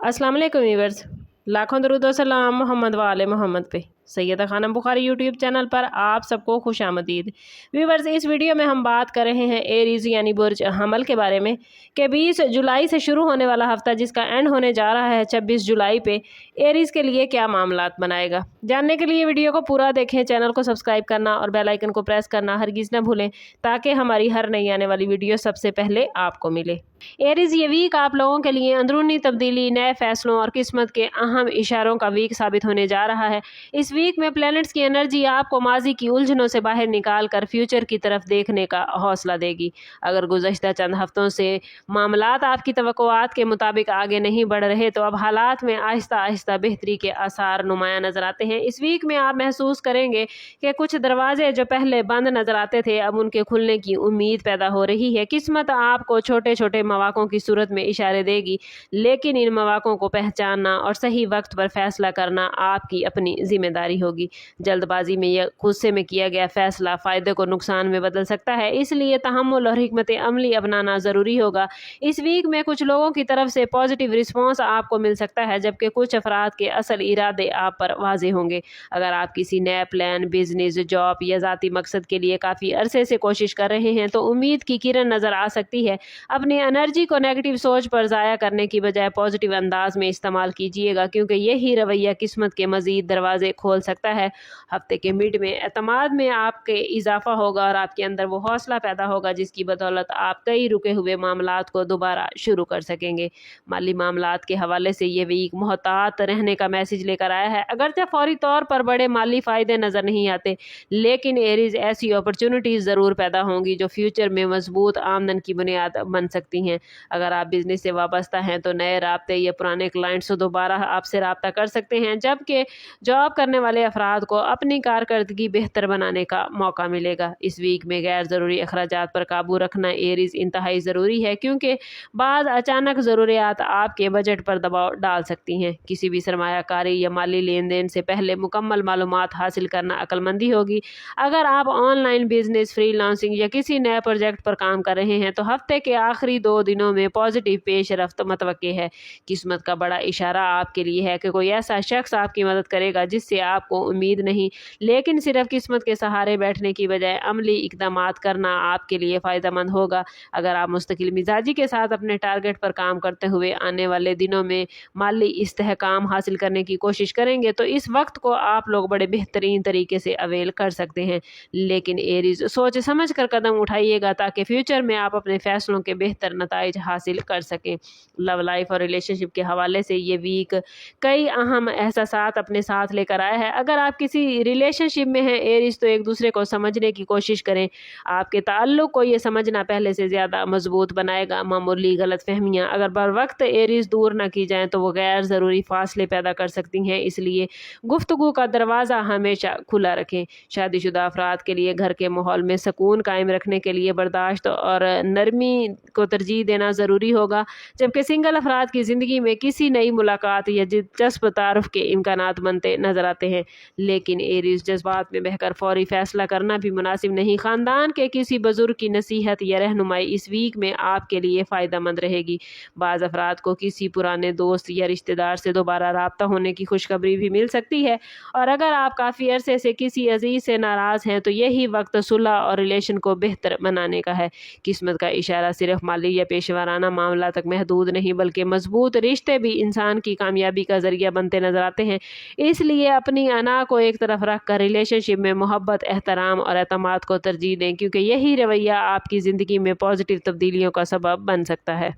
अस्सलाम वालेकुम व्यूअर्स, लाखों दरूद व सलाम मोहम्मद वाले मोहम्मद पे। सैयदा खानम बुखारी यूट्यूब चैनल पर आप सबको खुशामदीद। व्यूअर्स, इस वीडियो में हम बात कर रहे हैं एरीज यानी बुर्ज हमल के बारे में कि 20 जुलाई से शुरू होने वाला हफ्ता जिसका एंड होने जा रहा है 26 जुलाई पे, एरीज के लिए क्या मामलात बनाएगा। जानने के लिए वीडियो को पूरा देखें, चैनल को सब्सक्राइब करना और बेल आइकन को प्रेस करना हरगिज़ न भूलें ताकि हमारी हर नई आने वाली वीडियो सबसे पहले आपको मिले। एरीज ये वीक आप लोगों के लिए अंदरूनी तब्दीली, नए फैसलों और किस्मत के अहम इशारों का वीक साबित होने जा रहा है। इस वीक में प्लैनेट्स की एनर्जी आपको माजी की उलझनों से बाहर निकाल कर फ्यूचर की तरफ देखने का हौसला देगी। अगर गुज़श्ता चंद हफ्तों से मामलात आपकी तवक्कुआत के मुताबिक आगे नहीं बढ़ रहे तो अब हालात में आहिस्ता आहिस्ता बेहतरी के आसार नुमाया नजर आते हैं। इस वीक में आप महसूस करेंगे कि कुछ दरवाजे जो पहले बंद नजर आते थे अब उनके खुलने की उम्मीद पैदा हो रही है। किस्मत आपको छोटे छोटे मौक़ों की सूरत में इशारे देगी, लेकिन इन मौक़ों को पहचानना और सही वक्त पर फैसला करना आपकी अपनी जिम्मेदारी होगी। जल्दबाजी में या गुस्से में किया गया फैसला फ़ायदे को नुकसान में बदल सकता है, इसलिए तहम्मुल और हिकमत अमली अपनाना ज़रूरी होगा। इस वीक में कुछ लोगों की तरफ से पॉजिटिव रिस्पॉन्स आपको मिल सकता है, जबकि कुछ अफराद के असल इरादे आप पर वाज़ेह होंगे। अगर आप किसी नए प्लान, बिजनेस, जॉब या ज़ाती मकसद के लिए काफ़ी अरसे से कोशिश कर रहे हैं तो उम्मीद की किरण नज़र आ सकती है। अपनी एनर्जी को नेगेटिव सोच पर ज़ाया करने की बजाय पॉजिटिव अंदाज में इस्तेमाल कीजिएगा, क्योंकि यही रवैया किस्मत के मज़ीद दरवाजे खोल सकता है। हफ्ते के मिड में एतमाद में आपके इजाफा होगा और आपके अंदर वो हौसला पैदा होगा जिसकी बदौलत आप कई रुके हुए मामलात को दोबारा शुरू कर सकेंगे। माली मामलात के हवाले से ये वीक मोहतात रहने का मैसेज लेकर आया है। अगरचे फौरी तौर पर बड़े माली फ़ायदे नज़र नहीं आते, लेकिन एरीज ऐसी अपॉर्चुनिटीज़ ज़रूर पैदा होंगी जो फ्यूचर में मजबूत आमदन की बुनियाद बन सकती हैं। अगर आप बिजनेस से वाबस्ता हैं तो नए राब्ते या पुराने क्लाइंट्स दोबारा आपसे रब्ता कर सकते हैं, जबकि जॉब करने वाले अफराद को अपनी कारकर्दगी बेहतर बनाने का मौका मिलेगा। इस वीक में गैर ज़रूरी अखराजात पर काबू रखना एरीज इंतहाई ज़रूरी है, क्योंकि बाद अचानक ज़रूरियात आपके बजट पर दबाव डाल सकती हैं। किसी भी सरमायाकारी या माली लेन देन से पहले मुकम्मल मालूमात हासिल करना अक्लमंदी होगी। अगर आप ऑनलाइन बिजनेस, फ्रीलांसिंग या किसी नए प्रोजेक्ट पर काम कर रहे हैं तो हफ्ते के आखिरी 2 दिनों में पॉजिटिव पेश रफ्त मतवक्के है। किस्मत का बड़ा इशारा आपके लिए है कि कोई ऐसा शख्स आपकी मदद करेगा जिससे आपको उम्मीद नहीं, लेकिन सिर्फ किस्मत के सहारे बैठने की बजाय अमली इकदामात करना आपके लिए फ़ायदेमंद होगा। अगर आप मुस्तकिल मिजाजी के साथ अपने टारगेट पर काम करते हुए आने वाले दिनों में माली इस्तेहकाम हासिल करने की कोशिश करेंगे तो इस वक्त को आप लोग बड़े बेहतरीन तरीके से अवेल कर सकते हैं। लेकिन एरीज सोच समझ कर कदम उठाइएगा ताकि फ्यूचर में आप अपने फैसलों के बेहतर नताइज हासिल कर सकें। लव लाइफ और रिलेशनशिप के हवाले से ये वीक कई अहम एहसासात अपने साथ लेकर आया है। अगर आप किसी रिलेशनशिप में हैं एरीज तो एक दूसरे को समझने की कोशिश करें। आपके ताल्लुक को ये समझना पहले से ज़्यादा मजबूत बनाएगा। मामूली गलत फहमियाँ अगर बर वक्त एरीज दूर न की जाएँ तो वो गैर ज़रूरी फासले पैदा कर सकती हैं, इसलिए गुफ्तगू का दरवाज़ा हमेशा खुला रखें। शादीशुदा अफराद के लिए घर के माहौल में सुकून कायम रखने के लिए बर्दाश्त और नरमी को तरजीह देना ज़रूरी होगा, जबकि सिंगल अफराद की ज़िंदगी में किसी नई मुलाकात या दिलचस्प तारुफ के इम्कानात बनते नज़र आते हैं। लेकिन एरीज जज्बात में बहकर फौरी फैसला करना भी मुनासिब नहीं। ख़ानदान के किसी बुजुर्ग की नसीहत या रहनुमाई इस वीक में आपके लिए फ़ायदेमंद रहेगी। बाज़ अफराद को किसी पुराने दोस्त या रिश्तेदार से दोबारा रब्ता होने की खुशखबरी भी मिल सकती है, और अगर आप काफ़ी अरसे से किसी अजीज़ से नाराज़ हैं तो यही वक्त सुलह और रिलेशन को बेहतर बनाने का है। किस्मत का इशारा सिर्फ माली या पेशेवराना मामला तक महदूद नहीं बल्कि मजबूत रिश्ते भी इंसान की कामयाबी का जरिया बनते नजर आते हैं। इसलिए अपनी अना को एक तरफ रख कर रिलेशनशिप में मोहब्बत, एहतराम और एतमाद को तरजीह दें, क्योंकि यही रवैया आपकी ज़िंदगी में पॉजिटिव तब्दीलियों का सबब बन सकता है।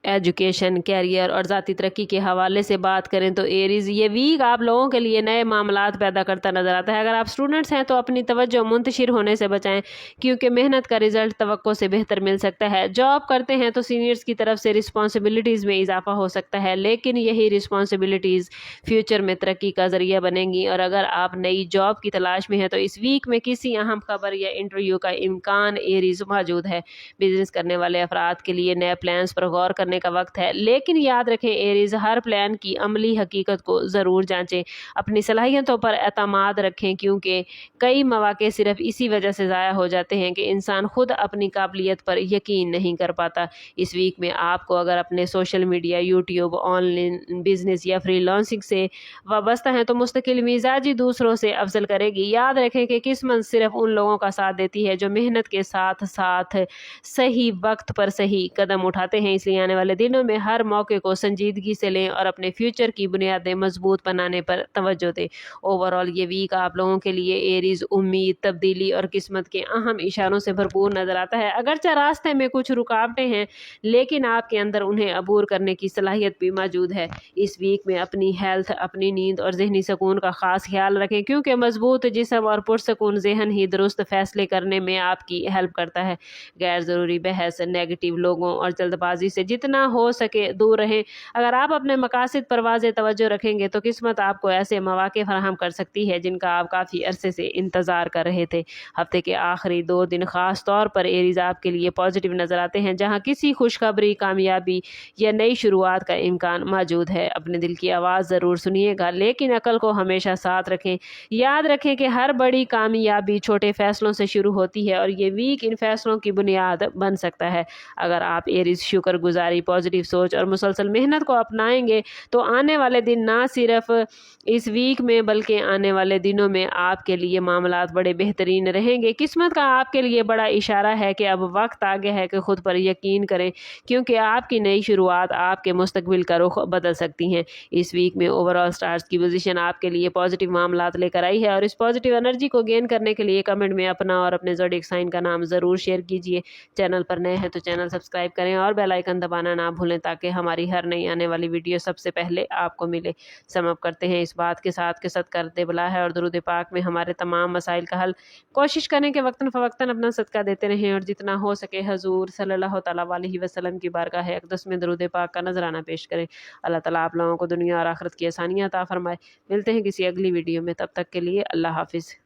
एजुकेशन, कैरियर और ज़ाती तरक्की के हवाले से बात करें तो एरीज ये वीक आप लोगों के लिए नए मामलात पैदा करता नज़र आता है। अगर आप स्टूडेंट्स हैं तो अपनी तवज्जो मुंतशिर होने से बचाएं, क्योंकि मेहनत का रिजल्ट तवक्को से बेहतर मिल सकता है। जॉब करते हैं तो सीनियर्स की तरफ से रिस्पॉन्सिबिलिटीज़ में इजाफा हो सकता है, लेकिन यही रिस्पॉन्सिबिलिटीज़ फ्यूचर में तरक्की का ज़रिया बनेंगी। और अगर आप नई जॉब की तलाश में हैं तो इस वीक में किसी अहम खबर या इंटरव्यू का इम्कान एरीज मौजूद है। बिजनेस करने वाले अफराद के लिए नए प्लान्स पर गौर करने کرنے کا وقت ہے، لیکن یاد رکھیں ایریز، ہر پلان کی عملی حقیقت کو ضرور جانچیں، اپنی صلاحیتوں پر اعتماد رکھیں، کیونکہ کئی مواقع صرف اسی وجہ سے ضائع ہو جاتے ہیں کہ انسان خود اپنی قابلیت پر یقین نہیں کر پاتا۔ اس ویک میں آپ کو اگر اپنے social media, YouTube, on line business یا فری لانسنگ سے وابستہ ہیں تو مستقل مزاجی دوسروں سے افضل کرے گی۔ یاد رکھیں کہ قسمت صرف ان لوگوں کا ساتھ دیتی ہے جو محنت کے ساتھ ساتھ صحیح وقت پر صحیح قدم اٹھاتے ہیں، اس لیے آنے والے دنوں میں ہر موقع کو سنجیدگی سے لیں اور اپنے فیوچر کی بنیادیں مضبوط بنانے پر توجہ دیں۔ اوورآل یہ ویک آپ لوگوں کے لیے ایریز امید، تبدیلی اور قسمت کے اہم اشاروں سے بھرپور نظر آتا ہے۔ اگرچہ راستے میں کچھ رکاوٹیں ہیں، لیکن آپ کے اندر انہیں عبور کرنے کی صلاحیت بھی موجود ہے۔ اس ویک میں اپنی ہیلتھ، اپنی نیند اور ذہنی سکون کا خاص خیال رکھیں، کیونکہ مضبوط جسم اور پرسکون ذہن ہی درست فیصلے کرنے میں آپ کی ہیلپ کرتا ہے۔ غیر ضروری بحث، نیگیٹو لوگوں اور جلد بازی سے جتنا ہو سکے دور رہیں۔ اگر آپ اپنے مقاصد پر واضح توجہ رکھیں گے تو قسمت آپ کو ایسے مواقع فراہم کر سکتی ہے جن کا آپ کافی عرصے سے انتظار کر رہے تھے۔ ہفتے کے آخری 2 دن خاص طور پر ایریز آپ کے لیے پازیٹیو نظر آتے ہیں، جہاں کسی خوشخبری، کامیابی یا نئی شروعات کا امکان موجود ہے۔ اپنے دل کی آواز ضرور سنیے گا، لیکن عقل کو ہمیشہ ساتھ رکھیں۔ یاد رکھیں کہ ہر بڑی کامیابی چھوٹے فیصلوں سے شروع ہوتی ہے اور یہ ویک ان فیصلوں کی بنیاد بن سکتا ہے۔ اگر آپ ایریز شکر گزاری، پازیٹیو سوچ اور مسلسل محنت کو اپنائیں گے تو آنے والے دن نہ صرف اس ویک میں بلکہ آنے والے دنوں میں آپ کے لیے معاملات بڑے بہترین رہیں گے۔ قسمت کا آپ کے لیے بڑا اشارہ ہے کہ اب وقت آ گیا ہے کہ خود پر یقین کریں، کیونکہ آپ کی نئی شروعات آپ کے مستقبل کا رخ بدل سکتی ہیں۔ اس ویک میں اوورآل سٹارز کی پوزیشن آپ کے لیے پازیٹیو معاملات لے کر آئی ہے، اور اس پازیٹیو انرجی کو گین کرنے کے لیے کمنٹ میں اپنا اور اپنے زوڈیک سائن کا نام ضرور شیئر کیجیے۔ چینل پر نئے ہیں تو چینل سبسکرائب کریں اور بیل آئیکن دبانا نہ بھولیں تاکہ ہماری ہر نئی آنے والی ویڈیو سب سے پہلے آپ کو ملے۔ سم اپ کرتے ہیں اس بات کے ساتھ کہ صدقہ کرتے بلا ہے اور درود پاک میں ہمارے تمام مسائل کا حل۔ کوشش کریں کہ وقتاً فوقتاً اپنا صدقہ دیتے رہیں اور جتنا ہو سکے حضور صلی اللہ تعالیٰ علیہ وسلم کی بارگاہ اقدس میں درود پاک کا نذرانہ پیش کریں۔ اللہ تعالیٰ آپ لوگوں کو دنیا اور آخرت کی آسانیاں عطا فرمائے۔ ملتے ہیں کسی اگلی ویڈیو میں، تب تک کے لیے اللہ حافظ۔